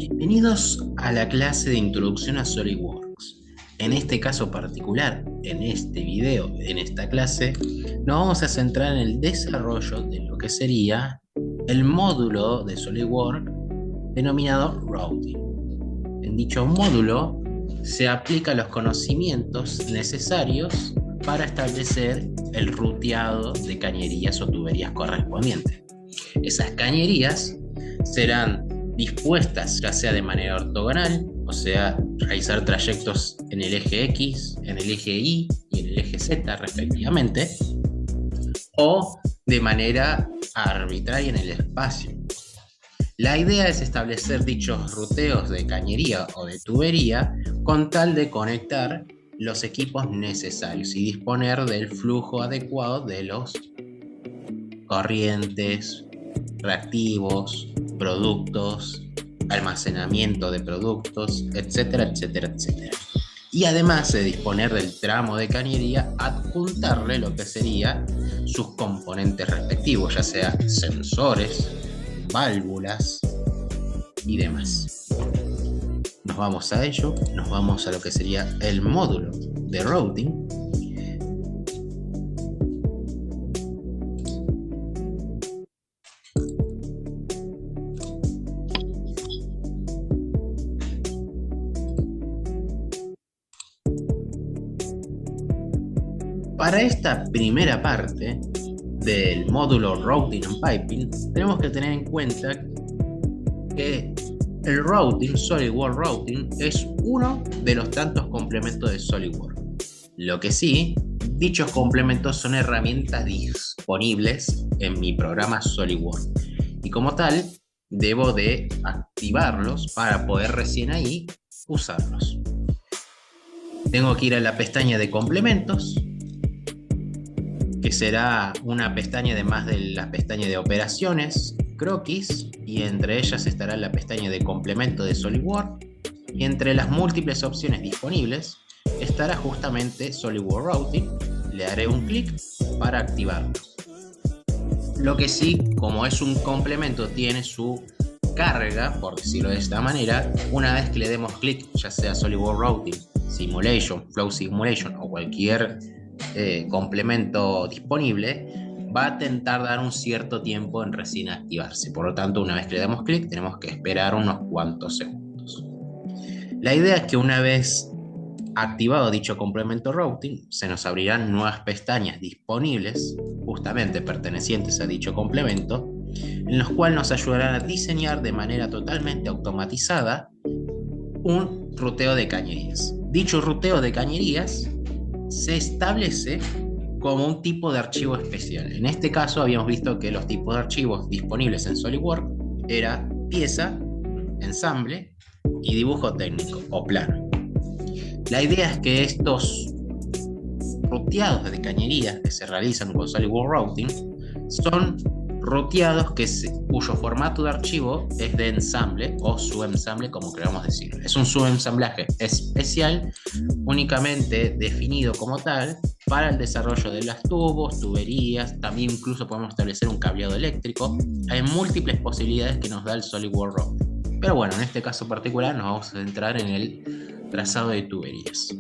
Bienvenidos a la clase de introducción a SolidWorks. En este caso particular, en este video, en esta clase, nos vamos a centrar en el desarrollo de lo que sería el módulo de SolidWorks denominado Routing. En dicho módulo se aplican los conocimientos necesarios para establecer el ruteado de cañerías o tuberías correspondientes. Esas cañerías serán dispuestas ya sea de manera ortogonal, o sea, realizar trayectos en el eje X, en el eje Y y en el eje Z respectivamente, o de manera arbitraria en el espacio. La idea es establecer dichos ruteos de cañería o de tubería con tal de conectar los equipos necesarios y disponer del flujo adecuado de los corrientes, reactivos, productos, almacenamiento de productos, etcétera, etcétera, etcétera. Y además de disponer del tramo de cañería, adjuntarle lo que sería sus componentes respectivos, ya sea sensores, válvulas y demás. Nos vamos a ello, nos vamos a lo que sería el módulo de routing. Para esta primera parte del módulo Routing and Piping, tenemos que tener en cuenta que el routing, SolidWorks Routing, es uno de los tantos complementos de SolidWorks. Lo que sí, dichos complementos son herramientas disponibles en mi programa SolidWorks. Y como tal, debo de activarlos para poder recién ahí usarlos. Tengo que ir a la pestaña de complementos, que será una pestaña además de la pestaña de operaciones, croquis, y entre ellas estará la pestaña de complemento de SolidWorks, y entre las múltiples opciones disponibles estará justamente SolidWorks Routing. Le haré un clic para activarlo. Lo que sí, como es un complemento, tiene su carga, por decirlo de esta manera. Una vez que le demos clic, ya sea SolidWorks Routing, Simulation, Flow Simulation o cualquier complemento disponible, va a tentar dar un cierto tiempo en recién activarse. Por lo tanto, una vez que le damos clic, tenemos que esperar unos cuantos segundos. La idea es que una vez activado dicho complemento routing, se nos abrirán nuevas pestañas disponibles, justamente pertenecientes a dicho complemento, en los cuales nos ayudarán a diseñar de manera totalmente automatizada un ruteo de cañerías. Dicho ruteo de cañerías se establece como un tipo de archivo especial. En este caso habíamos visto que los tipos de archivos disponibles en SolidWorks era pieza, ensamble y dibujo técnico o plano. La idea es que estos ruteados de cañerías que se realizan con SolidWorks Routing son ruteados cuyo formato de archivo es de ensamble o subensamble, como queramos decirlo. Es un subensamblaje especial únicamente definido como tal para el desarrollo de las tubos, tuberías. También incluso podemos establecer un cableado eléctrico. Hay múltiples posibilidades que nos da el SolidWorks Routing. Pero bueno, en este caso particular nos vamos a centrar en el trazado de tuberías.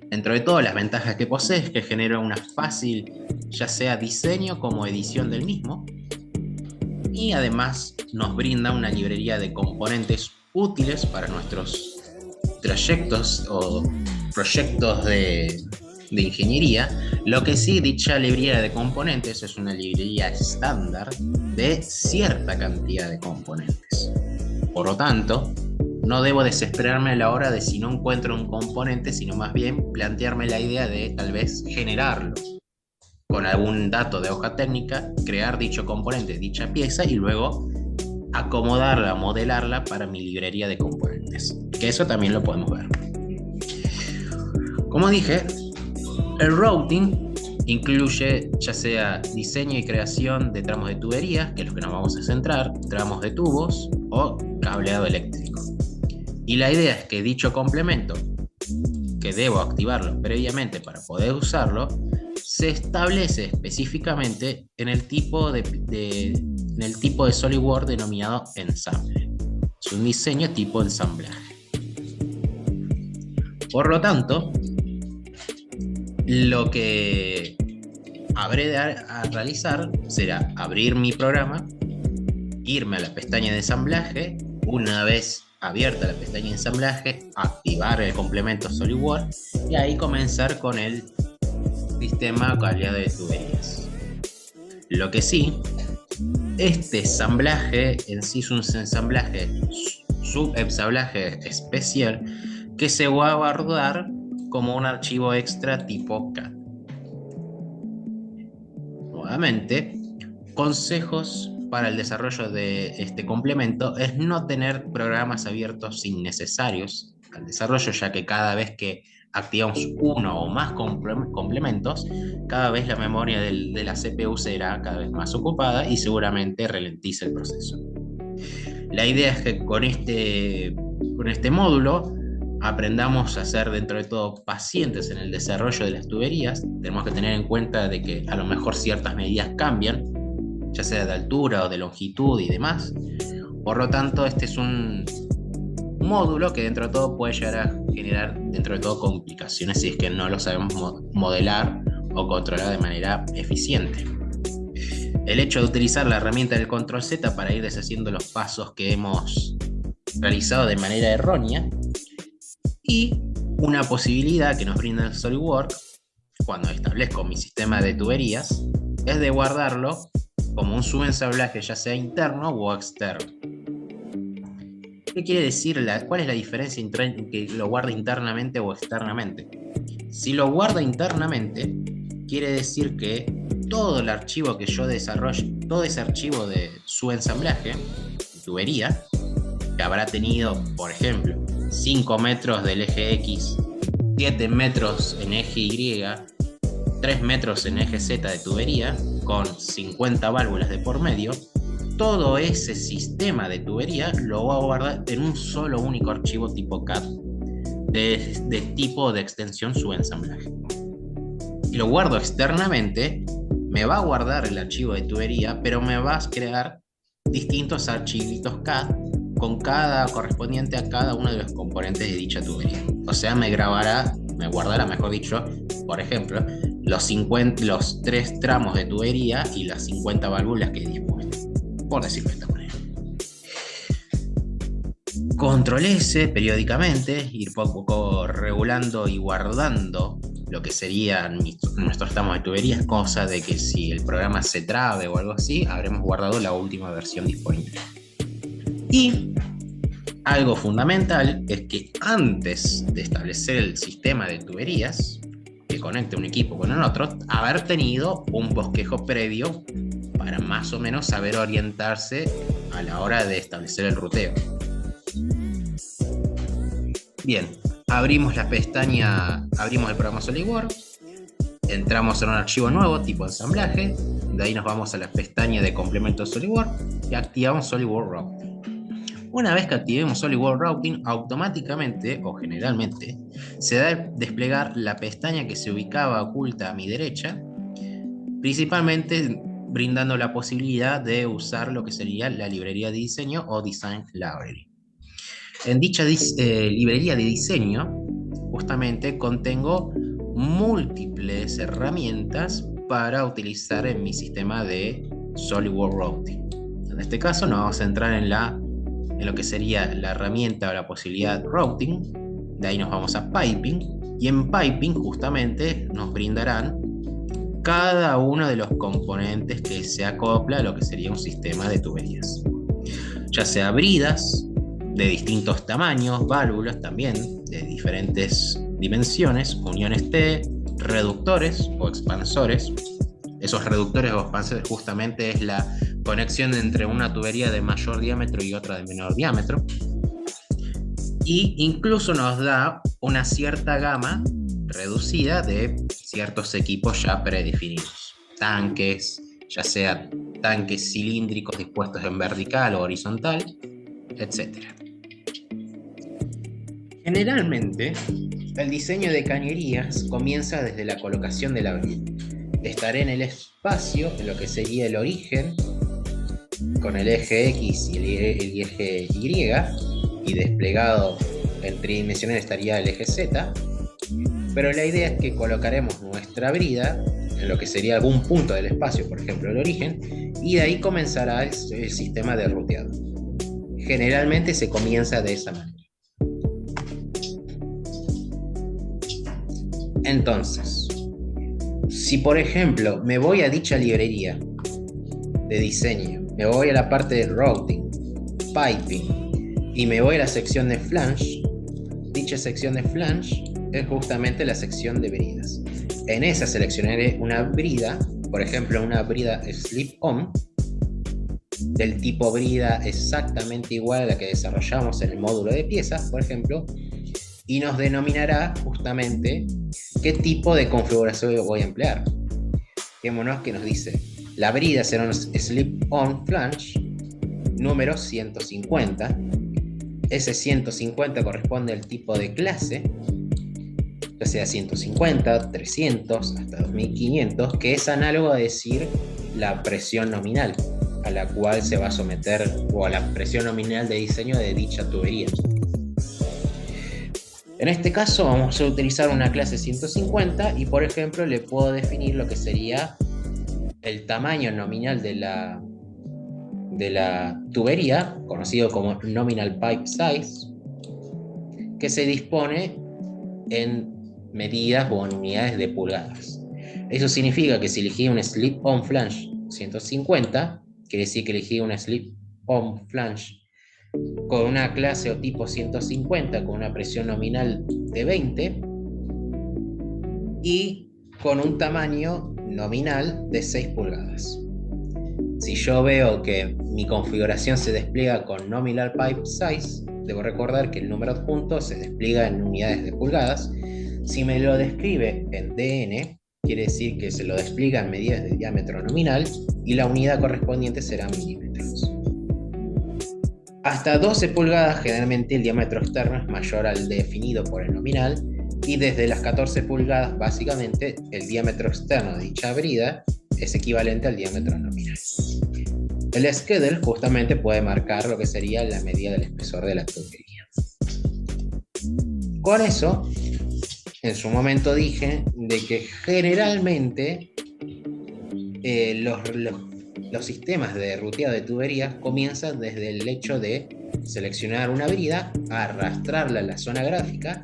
Dentro de todo, las ventajas que posee es que genera una fácil, ya sea diseño como edición del mismo, y además nos brinda una librería de componentes útiles para nuestros trayectos o proyectos de ingeniería. Lo que sí, dicha librería de componentes es una librería estándar de cierta cantidad de componentes. Por lo tanto, no debo desesperarme a la hora de si no encuentro un componente, sino más bien plantearme la idea de tal vez generarlo con algún dato de hoja técnica, crear dicho componente, dicha pieza y luego acomodarla, modelarla para mi librería de componentes. Que eso también lo podemos ver. Como dije, el routing incluye ya sea diseño y creación de tramos de tuberías, que es lo que nos vamos a centrar, tramos de tubos o cableado eléctrico. Y la idea es que dicho complemento, que debo activarlo previamente para poder usarlo, se establece específicamente en el tipo de SolidWorks denominado ensamble. Es un diseño tipo ensamblaje. Por lo tanto, lo que habré de realizar será abrir mi programa, irme a la pestaña de ensamblaje. Una vez abierta la pestaña de ensamblaje, activar el complemento SolidWorks y ahí comenzar con el sistema calidad de tuberías. Lo que sí, este ensamblaje en sí es un ensamblaje, subensamblaje especial que se va a guardar como un archivo extra tipo CAD. Nuevamente, consejos para el desarrollo de este complemento es no tener programas abiertos innecesarios al desarrollo, ya que cada vez que activamos uno o más complementos, cada vez la memoria de la CPU será cada vez más ocupada y seguramente ralentiza el proceso. La idea es que con este módulo aprendamos a ser dentro de todo pacientes en el desarrollo de las tuberías. Tenemos que tener en cuenta de que a lo mejor ciertas medidas cambian, ya sea de altura o de longitud y demás. Por lo tanto, este es un módulo que dentro de todo puede llegar a generar dentro de todo complicaciones si es que no lo sabemos modelar o controlar de manera eficiente. El hecho de utilizar la herramienta del control Z para ir deshaciendo los pasos que hemos realizado de manera errónea, y una posibilidad que nos brinda el SolidWorks cuando establezco mi sistema de tuberías es de guardarlo como un subensamblaje, ya sea interno o externo. ¿Qué quiere decir? ¿Cuál es la diferencia entre que lo guarda internamente o externamente? Si lo guarda internamente, quiere decir que todo el archivo que yo desarrolle, todo ese archivo de subensamblaje, de tubería, que habrá tenido, por ejemplo, 5 metros del eje X, 7 metros en eje Y, 3 metros en eje Z de tubería, con 50 válvulas de por medio, todo ese sistema de tubería lo va a guardar en un solo único archivo tipo CAD de tipo de extensión subensamblaje. Si lo guardo externamente, me va a guardar el archivo de tubería, pero me va a crear distintos archivitos CAD con cada correspondiente a cada uno de los componentes de dicha tubería. O sea, me guardará, mejor dicho, por ejemplo, los 3 tramos de tubería y las 50 válvulas que dispone, por decirlo de esta manera. Control S periódicamente, ir poco a poco regulando y guardando lo que serían nuestros tramos de tuberías, cosa de que si el programa se trabe o algo así, habremos guardado la última versión disponible. Y algo fundamental es que antes de establecer el sistema de tuberías que conecte un equipo con el otro, haber tenido un bosquejo previo para más o menos saber orientarse a la hora de establecer el ruteo. Bien, abrimos la pestaña, abrimos el programa SolidWorks, entramos en un archivo nuevo tipo ensamblaje, de ahí nos vamos a la pestaña de complemento SolidWorks y activamos SolidWorks Routing. Una vez que activemos SolidWorks Routing, automáticamente o generalmente se da a desplegar la pestaña que se ubicaba oculta a mi derecha, principalmente brindando la posibilidad de usar lo que sería la librería de diseño o Design Library. En dicha librería de diseño, justamente contengo múltiples herramientas para utilizar en mi sistema de SolidWorks Routing. En este caso nos vamos a centrar en lo que sería la herramienta o la posibilidad Routing. De ahí nos vamos a Piping, y en Piping justamente nos brindarán cada uno de los componentes que se acopla a lo que sería un sistema de tuberías, ya sea bridas de distintos tamaños, válvulas también de diferentes dimensiones, uniones T, reductores o expansores. Esos reductores o expansores justamente es la conexión entre una tubería de mayor diámetro y otra de menor diámetro. Y incluso nos da una cierta gama reducida de ciertos equipos ya predefinidos. Tanques, ya sea tanques cilíndricos dispuestos en vertical o horizontal, etc. Generalmente, el diseño de cañerías comienza desde la colocación de la brida. Estaré en el espacio, en lo que sería el origen, con el eje X y el eje Y, y desplegado en tridimensional estaría el eje Z, pero la idea es que colocaremos nuestra brida en lo que sería algún punto del espacio, por ejemplo el origen, y de ahí comenzará el sistema de ruteado. Generalmente se comienza de esa manera. Entonces, si por ejemplo me voy a dicha librería de diseño, me voy a la parte de routing, piping, y me voy a la sección de flange, dicha sección de flange es justamente la sección de bridas. En esa seleccionaré una brida, por ejemplo una brida slip-on, del tipo brida exactamente igual a la que desarrollamos en el módulo de piezas, por ejemplo, y nos denominará justamente qué tipo de configuración voy a emplear. Fijémonos que nos dice, la brida será un slip-on flange número 150. Ese 150 corresponde al tipo de clase, ya sea 150, 300, hasta 2500, que es análogo a decir la presión nominal a la cual se va a someter, o a la presión nominal de diseño de dicha tubería. En este caso vamos a utilizar una clase 150 y por ejemplo le puedo definir lo que sería el tamaño nominal de la tubería, conocido como nominal pipe size, que se dispone en medidas o en unidades de pulgadas. Eso significa que si elegí un slip-on flange 150, quiere decir que elegí un slip-on flange con una clase o tipo 150 con una presión nominal de 20 y con un tamaño nominal de 6 pulgadas. Si yo veo que mi configuración se despliega con nominal pipe size, debo recordar que el número adjunto se despliega en unidades de pulgadas. Si me lo describe en DN, quiere decir que se lo despliega en medidas de diámetro nominal y la unidad correspondiente será milímetros. Hasta 12 pulgadas generalmente el diámetro externo es mayor al definido por el nominal, y desde las 14 pulgadas básicamente el diámetro externo de dicha brida es equivalente al diámetro nominal. El schedule justamente puede marcar lo que sería la medida del espesor de la tubería. Con eso, en su momento dije de que generalmente los sistemas de ruteado de tuberías comienzan desde el hecho de seleccionar una brida, arrastrarla a la zona gráfica,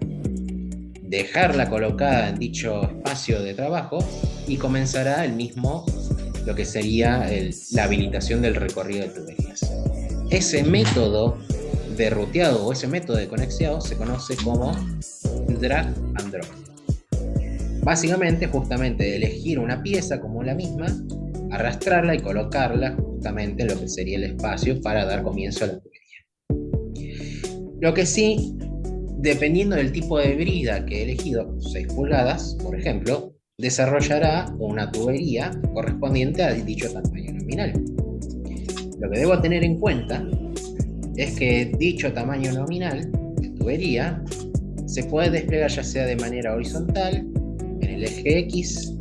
dejarla colocada en dicho espacio de trabajo y comenzará el mismo, lo que sería la habilitación del recorrido de tuberías. Ese método de ruteado o ese método de conexión se conoce como drag and drop. Básicamente, justamente elegir una pieza como la misma, arrastrarla y colocarla justamente en lo que sería el espacio para dar comienzo a la tubería. Lo que sí, dependiendo del tipo de brida que he elegido, 6 pulgadas, por ejemplo, desarrollará una tubería correspondiente a dicho tamaño nominal. Lo que debo tener en cuenta es que dicho tamaño nominal de tubería se puede desplegar ya sea de manera horizontal, en el eje X,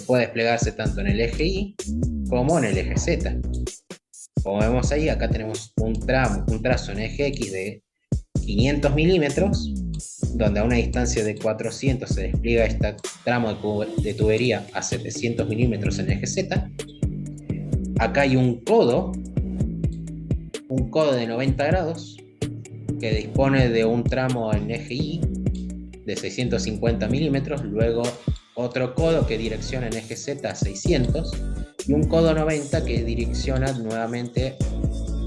puede desplegarse tanto en el eje Y como en el eje Z. Como vemos ahí, acá tenemos un trazo en eje X de 500 milímetros, donde a una distancia de 400 se despliega este tramo de tubería a 700 milímetros en el eje Z. Acá hay un codo de 90 grados, que dispone de un tramo en eje Y de 650 milímetros, luego otro codo que direcciona en eje Z a 600 y un codo 90 que direcciona nuevamente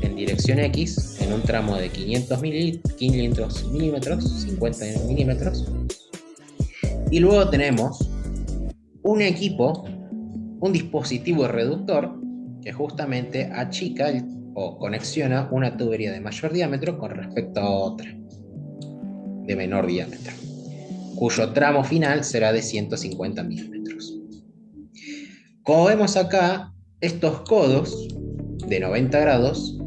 en dirección X en un tramo de 500 milímetros, 50 milímetros. Y luego tenemos un equipo, un dispositivo reductor que justamente achica o conexiona una tubería de mayor diámetro con respecto a otra de menor diámetro, cuyo tramo final será de 150 milímetros. Como vemos acá, estos codos de 90 grados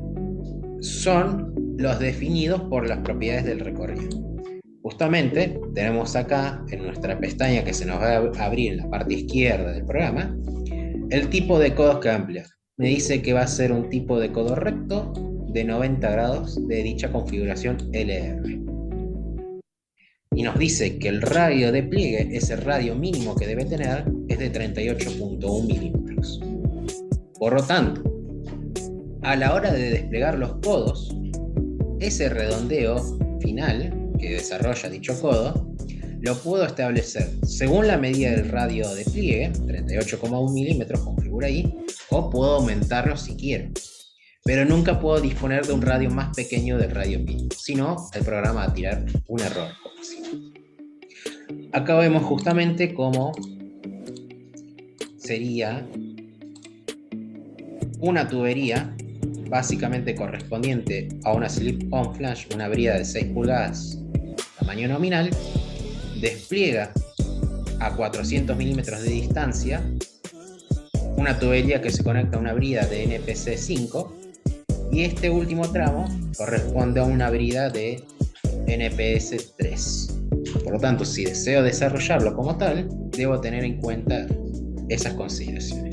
son los definidos por las propiedades del recorrido. Justamente tenemos acá en nuestra pestaña que se nos va a abrir en la parte izquierda del programa el tipo de codos que va a emplear. me dice que va a ser un tipo de codo recto de 90 grados de dicha configuración LR. Y nos dice que el radio de pliegue, ese radio mínimo que debe tener, es de 38.1 milímetros. Por lo tanto, a la hora de desplegar los codos, ese redondeo final que desarrolla dicho codo, lo puedo establecer según la medida del radio de pliegue, 38,1 milímetros, como figura ahí, o puedo aumentarlo si quiero. Pero nunca puedo disponer de un radio más pequeño del radio mínimo, si no, el programa va a tirar un error. Acá vemos justamente cómo sería una tubería básicamente correspondiente a una slip-on flash, una brida de 6 pulgadas, tamaño nominal, despliega a 400 milímetros de distancia una tubería que se conecta a una brida de NPC 5 y este último tramo corresponde a una brida de NPS 3. Por lo tanto, si deseo desarrollarlo como tal, debo tener en cuenta esas consideraciones.